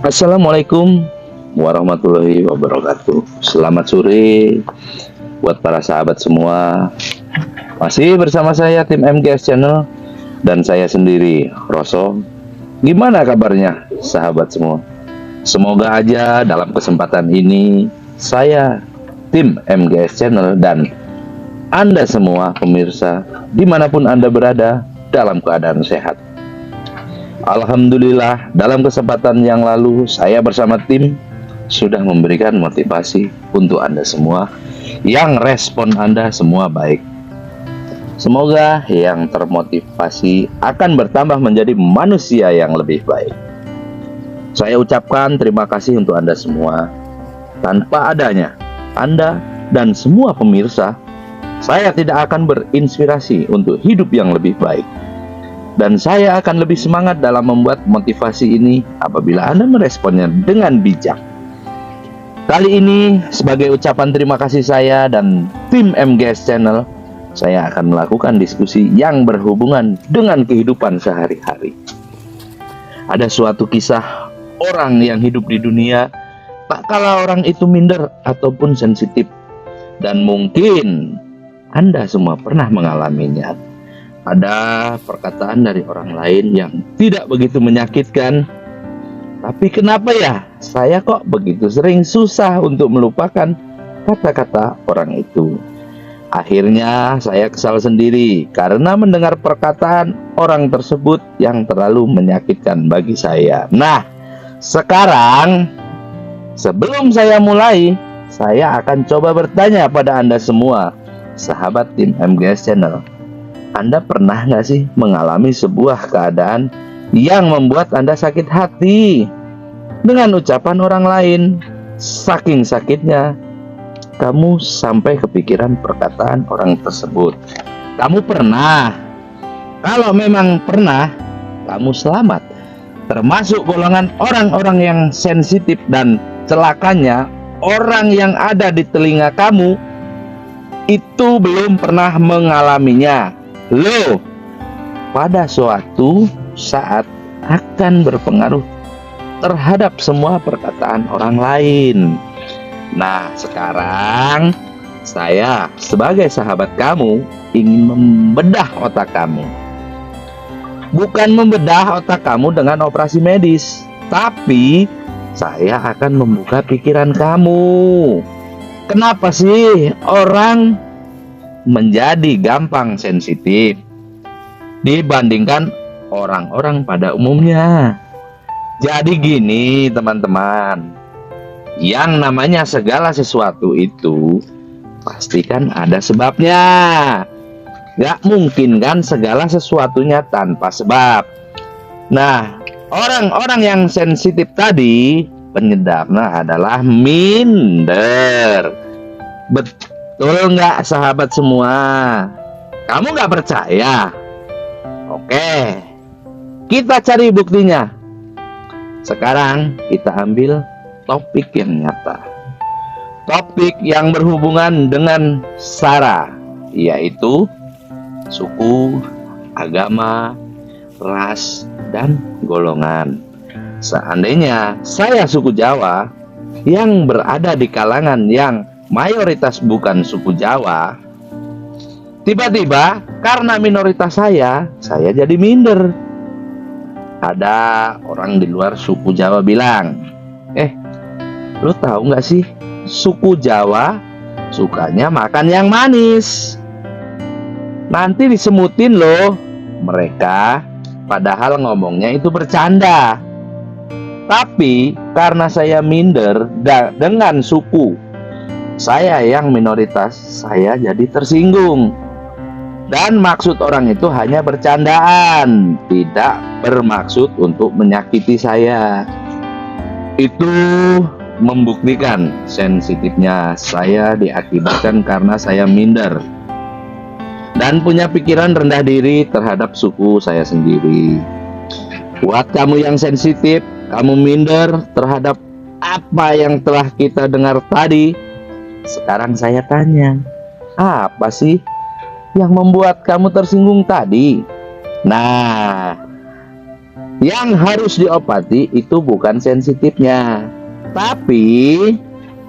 Assalamualaikum warahmatullahi wabarakatuh. Selamat sore buat para sahabat semua. Masih bersama saya tim MGS Channel dan saya sendiri, Roso. Gimana kabarnya sahabat semua? Semoga aja dalam kesempatan ini saya, tim MGS Channel dan Anda semua pemirsa dimanapun Anda berada dalam keadaan sehat. Alhamdulillah, dalam kesempatan yang lalu saya bersama tim sudah memberikan motivasi untuk Anda semua yang respon Anda semua baik. Semoga yang termotivasi akan bertambah menjadi manusia yang lebih baik. Saya ucapkan terima kasih untuk Anda semua. Tanpa adanya Anda dan semua pemirsa, saya tidak akan berinspirasi untuk hidup yang lebih baik. Dan saya akan lebih semangat dalam membuat motivasi ini apabila Anda meresponnya dengan bijak. Kali ini sebagai ucapan terima kasih saya dan tim MGS Channel, saya akan melakukan diskusi yang berhubungan dengan kehidupan sehari-hari. Ada suatu kisah orang yang hidup di dunia, tak kalah orang itu minder ataupun sensitif. Dan mungkin Anda semua pernah mengalaminya. Ada perkataan dari orang lain yang tidak begitu menyakitkan, tapi kenapa ya saya kok begitu sering susah untuk melupakan kata-kata orang itu. Akhirnya saya kesal sendiri karena mendengar perkataan orang tersebut yang terlalu menyakitkan bagi saya. Nah, sekarang sebelum saya mulai, saya akan coba bertanya pada Anda semua, sahabat tim MGS Channel. Anda pernah nggak sih mengalami sebuah keadaan yang membuat Anda sakit hati dengan ucapan orang lain? Saking sakitnya, kamu sampai kepikiran perkataan orang tersebut. Kamu pernah? Kalau memang pernah, kamu selamat. Termasuk golongan orang-orang yang sensitif dan celakanya, orang yang ada di telinga kamu itu belum pernah mengalaminya. Loh, pada suatu saat akan berpengaruh terhadap semua perkataan orang lain. Nah, sekarang saya sebagai sahabat kamu ingin membedah otak kamu. Bukan membedah otak kamu dengan operasi medis, tapi saya akan membuka pikiran kamu. Kenapa sih orang menjadi gampang sensitif dibandingkan orang-orang pada umumnya? Jadi gini teman-teman, yang namanya segala sesuatu itu pastikan ada sebabnya. Gak mungkin kan segala sesuatunya tanpa sebab. Nah, orang-orang yang sensitif tadi penyebabnya adalah minder. Betul nggak sahabat semua? Kamu nggak percaya? Oke, kita cari buktinya. Sekarang kita ambil topik yang nyata. Topik yang berhubungan dengan SARA, yaitu suku, agama, ras, dan golongan. Seandainya saya suku Jawa yang berada di kalangan yang mayoritas bukan suku Jawa, tiba-tiba karena minoritas saya jadi minder. Ada orang di luar suku Jawa bilang, lu tahu nggak sih, suku Jawa sukanya makan yang manis. Nanti disemutin loh mereka, padahal ngomongnya itu bercanda. Tapi karena saya minder dengan suku saya yang minoritas, saya jadi tersinggung. Dan maksud orang itu hanya bercandaan, tidak bermaksud untuk menyakiti saya. Itu membuktikan sensitifnya saya diakibatkan karena saya minder dan punya pikiran rendah diri terhadap suku saya sendiri. Buat kamu yang sensitif, kamu minder terhadap apa yang telah kita dengar tadi, sekarang saya tanya, apa sih yang membuat kamu tersinggung tadi? Nah, Yang harus diobati itu bukan sensitifnya, tapi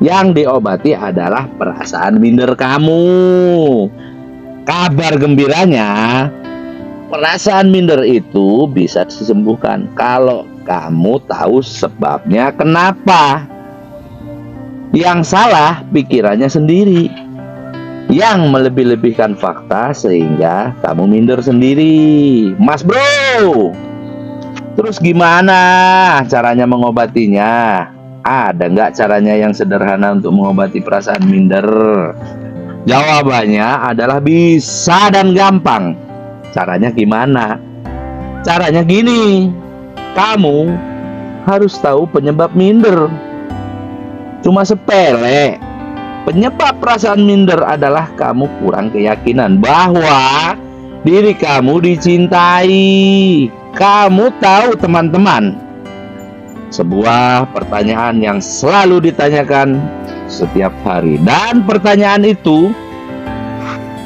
yang diobati adalah perasaan minder kamu. Kabar gembiranya, perasaan minder itu bisa disembuhkan kalau kamu tahu sebabnya kenapa. Yang salah pikirannya sendiri, yang melebih-lebihkan fakta sehingga kamu minder sendiri. Mas bro, terus gimana caranya mengobatinya? Ada nggak caranya yang sederhana untuk mengobati perasaan minder? Jawabannya adalah bisa dan gampang. Caranya gimana? Caranya gini, kamu harus tahu penyebab minder. Cuma sepele. Penyebab perasaan minder adalah kamu kurang keyakinan bahwa diri kamu dicintai. Kamu tahu teman-teman, sebuah pertanyaan yang selalu ditanyakan setiap hari. Dan pertanyaan itu,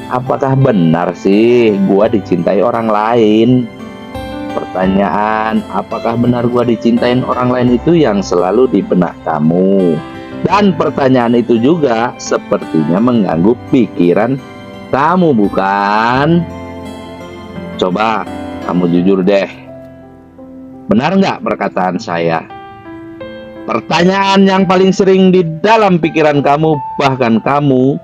apakah benar sih gua dicintai orang lain? Pertanyaan, apakah benar gua dicintain orang lain itu yang selalu di benak kamu. Dan pertanyaan itu juga sepertinya mengganggu pikiran kamu, bukan? Coba kamu jujur deh. Benar nggak perkataan saya? Pertanyaan yang paling sering di dalam pikiran kamu, bahkan kamu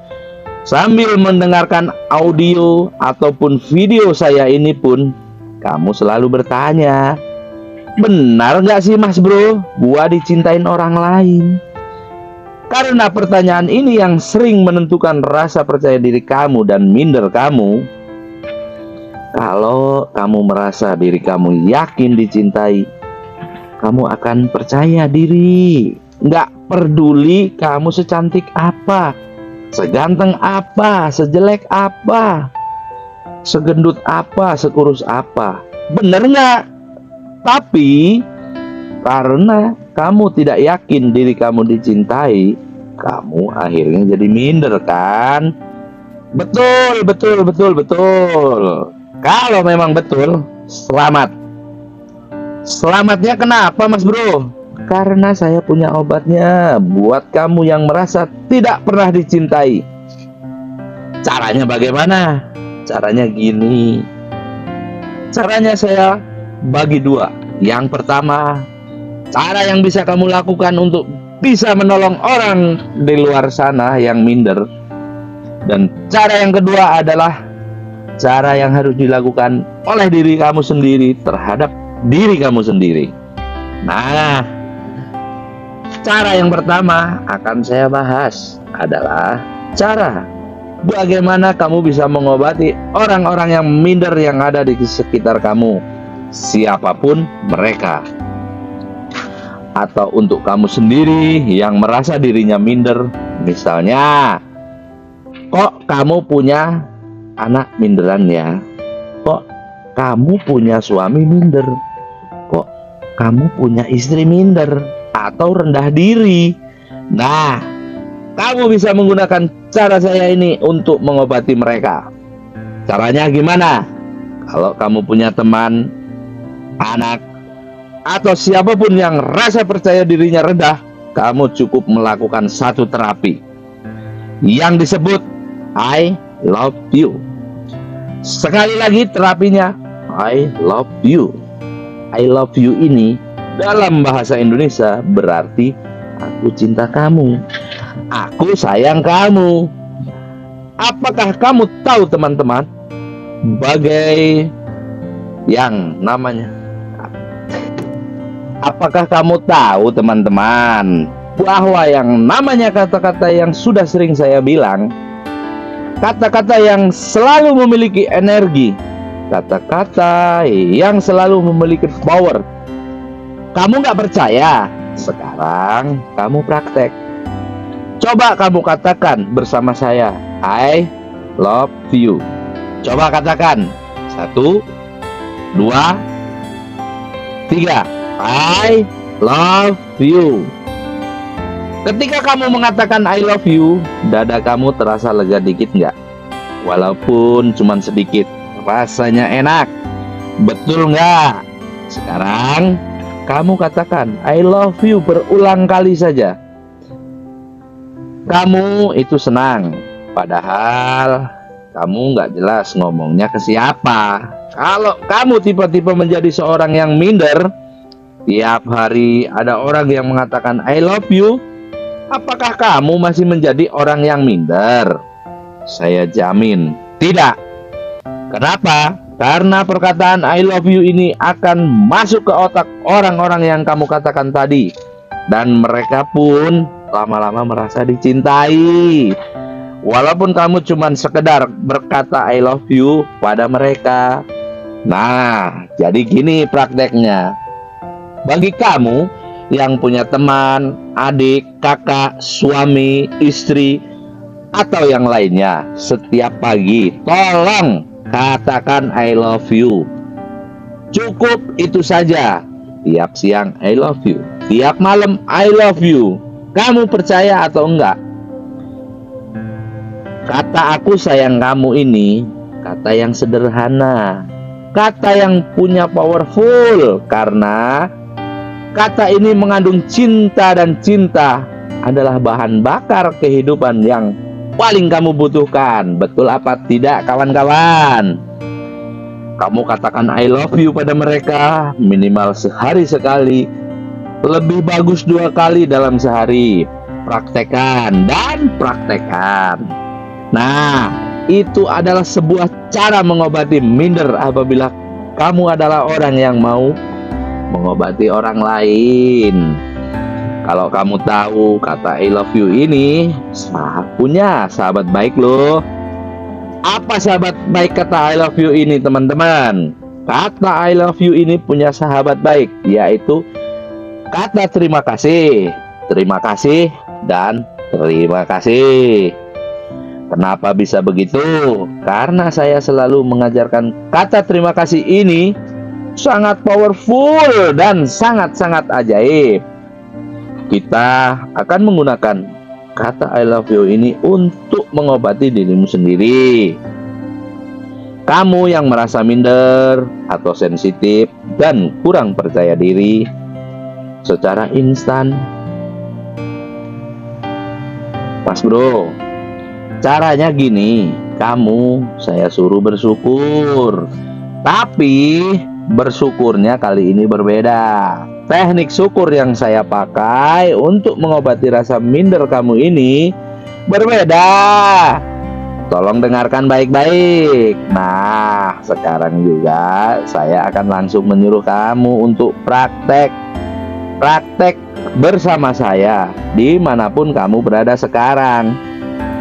sambil mendengarkan audio ataupun video saya ini pun, kamu selalu bertanya, benar nggak sih mas bro, gua dicintain orang lain? Karena pertanyaan ini yang sering menentukan rasa percaya diri kamu dan minder kamu. Kalau kamu merasa diri kamu yakin dicintai, kamu akan percaya diri. Nggak peduli kamu secantik apa, seganteng apa, sejelek apa, segendut apa, sekurus apa. Bener nggak? Tapi karena kamu tidak yakin diri kamu dicintai, kamu akhirnya jadi minder kan? Betul. Kalau memang betul, selamat. Selamatnya kenapa mas bro? Karena saya punya obatnya buat kamu yang merasa tidak pernah dicintai. Caranya bagaimana? Caranya gini. Caranya saya bagi dua. Yang pertama, cara yang bisa kamu lakukan untuk bisa menolong orang di luar sana yang minder. Dan cara yang kedua adalah cara yang harus dilakukan oleh diri kamu sendiri terhadap diri kamu sendiri. Nah, cara yang pertama akan saya bahas adalah cara bagaimana kamu bisa mengobati orang-orang yang minder yang ada di sekitar kamu, siapapun mereka. Atau untuk kamu sendiri yang merasa dirinya minder, misalnya, kok kamu punya anak minderan ya? Kok kamu punya suami minder? Kok kamu punya istri minder? Atau rendah diri? Nah, kamu bisa menggunakan cara saya ini untuk mengobati mereka. Caranya gimana? Kalau kamu punya teman, anak, atau siapapun yang rasa percaya dirinya rendah, kamu cukup melakukan satu terapi yang disebut I love you. Sekali lagi terapinya, I love you. I love you ini dalam bahasa Indonesia berarti aku cinta kamu, aku sayang kamu. Apakah kamu tahu teman-teman, bagai yang namanya, apakah kamu tahu teman-teman bahwa yang namanya kata-kata yang sudah sering saya bilang, kata-kata yang selalu memiliki energi, kata-kata yang selalu memiliki power. Kamu nggak percaya? Sekarang kamu praktek. Coba kamu katakan bersama saya, I love you. Coba katakan, 1, 2, 3. I love you. Ketika kamu mengatakan I love you, dada kamu terasa lega dikit nggak? Walaupun cuma sedikit, rasanya enak. Betul nggak? Sekarang kamu katakan I love you berulang kali saja. Kamu itu senang, padahal kamu nggak jelas ngomongnya ke siapa. Kalau kamu tiba-tiba menjadi seorang yang minder, tiap hari ada orang yang mengatakan I love you, apakah kamu masih menjadi orang yang minder? Saya jamin tidak. Kenapa? Karena perkataan I love you ini akan masuk ke otak orang-orang yang kamu katakan tadi, dan mereka pun lama-lama merasa dicintai. Walaupun kamu cuma sekedar berkata I love you pada mereka. Nah, jadi gini prakteknya. Bagi kamu yang punya teman, adik, kakak, suami, istri, atau yang lainnya, setiap pagi tolong katakan I love you. Cukup itu saja. Tiap siang I love you, tiap malam I love you. Kamu percaya atau enggak? Kata aku sayang kamu ini kata yang sederhana, kata yang punya powerful, karena kata ini mengandung cinta, dan cinta adalah bahan bakar kehidupan yang paling kamu butuhkan. Betul apa tidak, kawan-kawan? Kamu katakan I love you pada mereka minimal sehari sekali, lebih bagus 2 kali dalam sehari. Praktekkan dan praktekkan. Nah, itu adalah sebuah cara mengobati minder apabila kamu adalah orang yang mau mengobati orang lain. Kalau kamu tahu kata I love you ini punya sahabat baik loh. Apa sahabat baik kata I love you ini, teman-teman? Kata I love you ini punya sahabat baik, yaitu kata terima kasih, dan terima kasih. Kenapa bisa begitu? Karena saya selalu mengajarkan kata terima kasih ini sangat powerful dan sangat-sangat ajaib. Kita akan menggunakan kata I love you ini untuk mengobati dirimu sendiri. Kamu yang merasa minder atau sensitif dan kurang percaya diri, secara instan, Mas Bro, caranya gini, saya suruh bersyukur. Tapi bersyukurnya kali ini berbeda. Teknik syukur yang saya pakai untuk mengobati rasa minder kamu ini berbeda. Tolong dengarkan baik-baik. Nah, sekarang juga saya akan langsung menyuruh kamu untuk praktek bersama saya dimanapun kamu berada sekarang.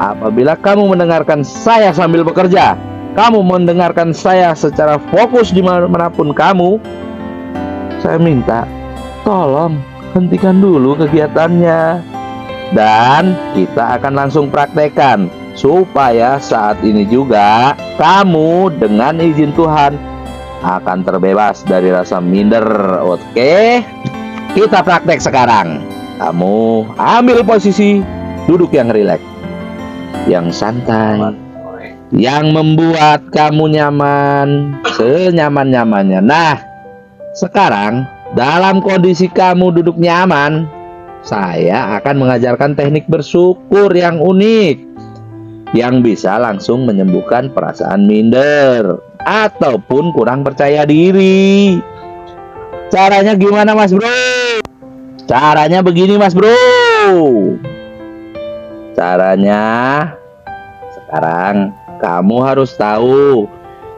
Apabila kamu mendengarkan saya sambil bekerja, kamu mendengarkan saya secara fokus dimanapun kamu, saya minta tolong hentikan dulu kegiatannya, dan kita akan langsung praktekkan supaya saat ini juga kamu dengan izin Tuhan akan terbebas dari rasa minder. Oke, kita praktek sekarang. Kamu ambil posisi duduk yang rileks, yang santai, yang membuat kamu nyaman, senyaman-nyamannya. Nah, sekarang dalam kondisi kamu duduk nyaman, saya akan mengajarkan teknik bersyukur yang unik, yang bisa langsung menyembuhkan perasaan minder ataupun kurang percaya diri. Caranya gimana, Mas Bro? Caranya begini, Mas Bro. Caranya sekarang kamu harus tahu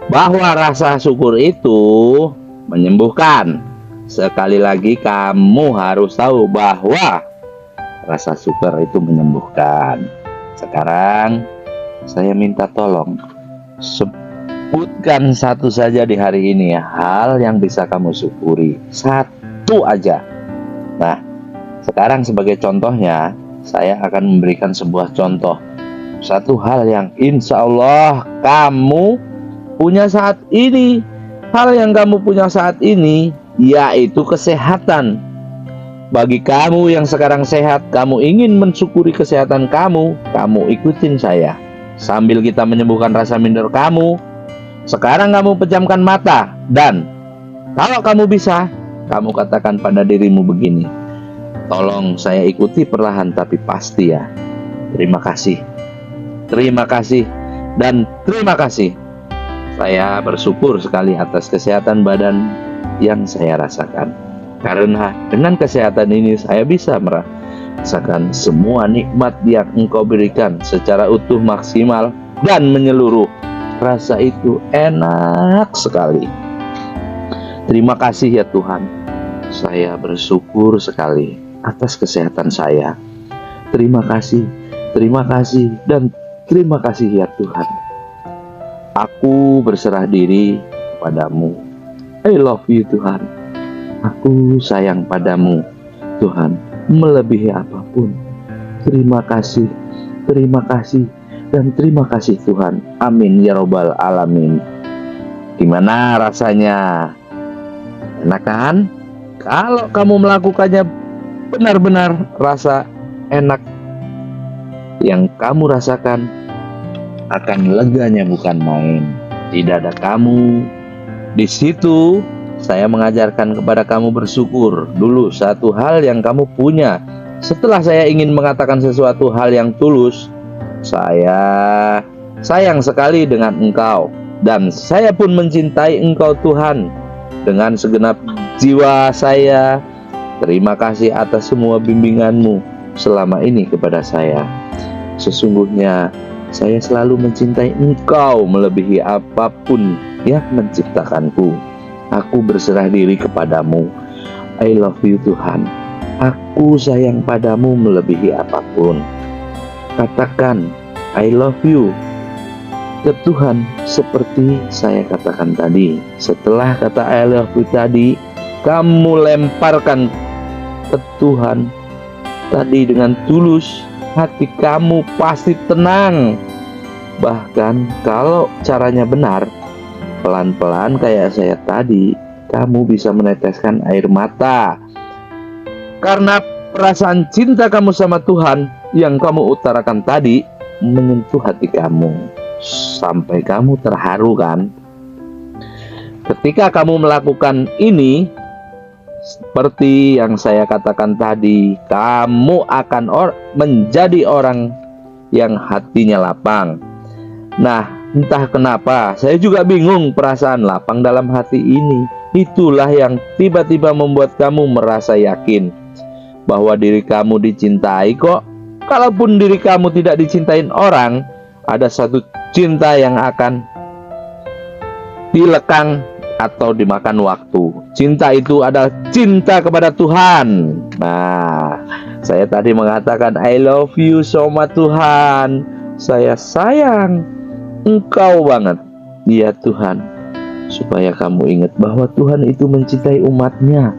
bahwa rasa syukur itu menyembuhkan. Sekali lagi kamu harus tahu bahwa rasa syukur itu menyembuhkan. Sekarang saya minta tolong sebutkan satu saja di hari ini hal yang bisa kamu syukuri. Satu aja. Nah, sekarang sebagai contohnya saya akan memberikan sebuah contoh. Satu hal yang insya Allah kamu punya saat ini. Hal yang kamu punya saat ini yaitu kesehatan. Bagi kamu yang sekarang sehat, kamu ingin mensyukuri kesehatan kamu ikutin saya. Sambil kita menyembuhkan rasa minder kamu, sekarang kamu pejamkan mata dan Kalau kamu bisa, kamu katakan pada dirimu begini, tolong saya ikuti perlahan tapi pasti ya. Terima kasih, dan terima kasih. Saya bersyukur sekali atas kesehatan badan yang saya rasakan. Karena dengan kesehatan ini saya bisa merasakan semua nikmat yang Engkau berikan secara utuh, maksimal, dan menyeluruh. Rasa itu enak sekali. Terima kasih ya Tuhan. Saya bersyukur sekali atas kesehatan saya. Terima kasih, dan terima kasih ya Tuhan. Aku berserah diri padamu. I love you Tuhan. Aku sayang padamu Tuhan, melebihi apapun. Terima kasih, dan terima kasih Tuhan. Amin ya robbal alamin. Gimana rasanya? Enak kan? Kalau kamu melakukannya benar-benar rasa enak yang kamu rasakan akan leganya bukan main. Tidak ada kamu di situ. Saya mengajarkan kepada kamu bersyukur dulu satu hal yang kamu punya. Setelah saya ingin mengatakan sesuatu hal yang tulus, saya sayang sekali dengan engkau, dan saya pun mencintai engkau Tuhan dengan segenap jiwa saya. Terima kasih atas semua bimbinganmu selama ini kepada saya. Sesungguhnya saya selalu mencintai engkau melebihi apapun yang menciptakanku. Aku berserah diri kepadamu. I love you Tuhan. Aku sayang padamu melebihi apapun. Katakan I love you ke Tuhan seperti saya katakan tadi. Setelah kata I love you tadi, kamu lemparkan ke Tuhan tadi dengan tulus. Hati kamu pasti tenang. Bahkan kalau caranya benar, pelan-pelan kayak saya tadi, kamu bisa meneteskan air mata. Karena perasaan cinta kamu sama Tuhan yang kamu utarakan tadi menyentuh hati kamu. Sampai kamu terharu kan? Ketika kamu melakukan ini, seperti yang saya katakan tadi, kamu akan menjadi orang yang hatinya lapang. Nah, entah kenapa, saya juga bingung perasaan lapang dalam hati ini. Itulah yang tiba-tiba membuat kamu merasa yakin bahwa diri kamu dicintai kok. Kalaupun diri kamu tidak dicintain orang, ada satu cinta yang akan dilekang atau dimakan waktu. Cinta itu adalah cinta kepada Tuhan. Nah, saya tadi mengatakan I love you so much Tuhan. Saya sayang Engkau banget. Ya Tuhan, supaya kamu ingat bahwa Tuhan itu mencintai umatnya.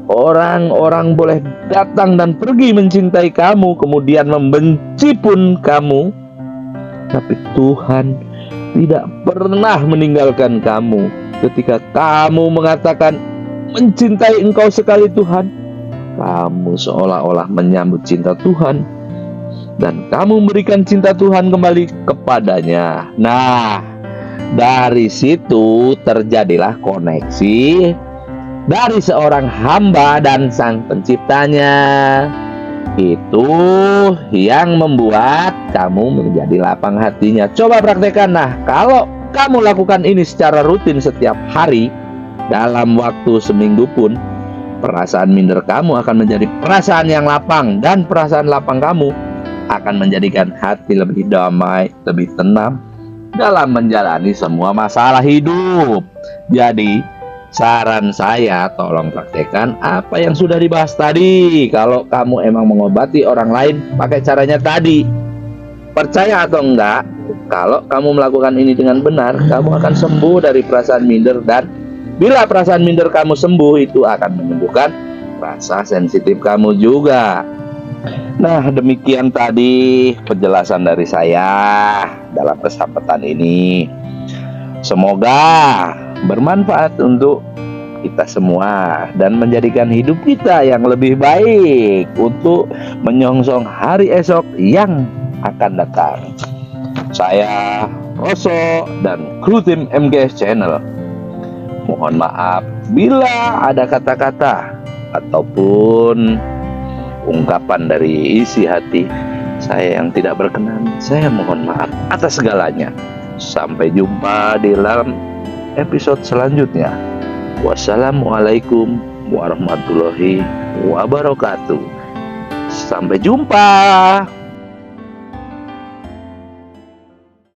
Orang-orang boleh datang dan pergi mencintai kamu, kemudian membenci pun kamu, tapi Tuhan tidak pernah meninggalkan kamu. Ketika kamu mengatakan mencintai Engkau sekali Tuhan, kamu seolah-olah menyambut cinta Tuhan, dan kamu memberikan cinta Tuhan kembali kepadanya. Nah, dari situ terjadilah koneksi dari seorang hamba dan sang penciptanya. Itu yang membuat kamu menjadi lapang hatinya. Coba praktekkan. Nah, kalau kamu lakukan ini secara rutin setiap hari, dalam waktu seminggu pun, perasaan minder kamu akan menjadi perasaan yang lapang, dan perasaan lapang kamu akan menjadikan hati lebih damai, lebih tenang dalam menjalani semua masalah hidup. Jadi, saran saya, tolong praktekkan apa yang sudah dibahas tadi. Kalau kamu emang mengobati orang lain, pakai caranya tadi. Percaya atau enggak, kalau kamu melakukan ini dengan benar, kamu akan sembuh dari perasaan minder. Dan bila perasaan minder kamu sembuh, itu akan menyembuhkan rasa sensitif kamu juga. Nah, demikian tadi penjelasan dari saya dalam kesempatan ini. Semoga bermanfaat untuk kita semua dan menjadikan hidup kita yang lebih baik untuk menyongsong hari esok yang akan datang. Saya Roso dan kru tim MGS Channel mohon maaf Bila ada kata-kata ataupun ungkapan dari isi hati saya yang tidak berkenan, saya mohon maaf atas segalanya. Sampai jumpa di dalam episode selanjutnya. Wassalamualaikum warahmatullahi wabarakatuh. Sampai jumpa.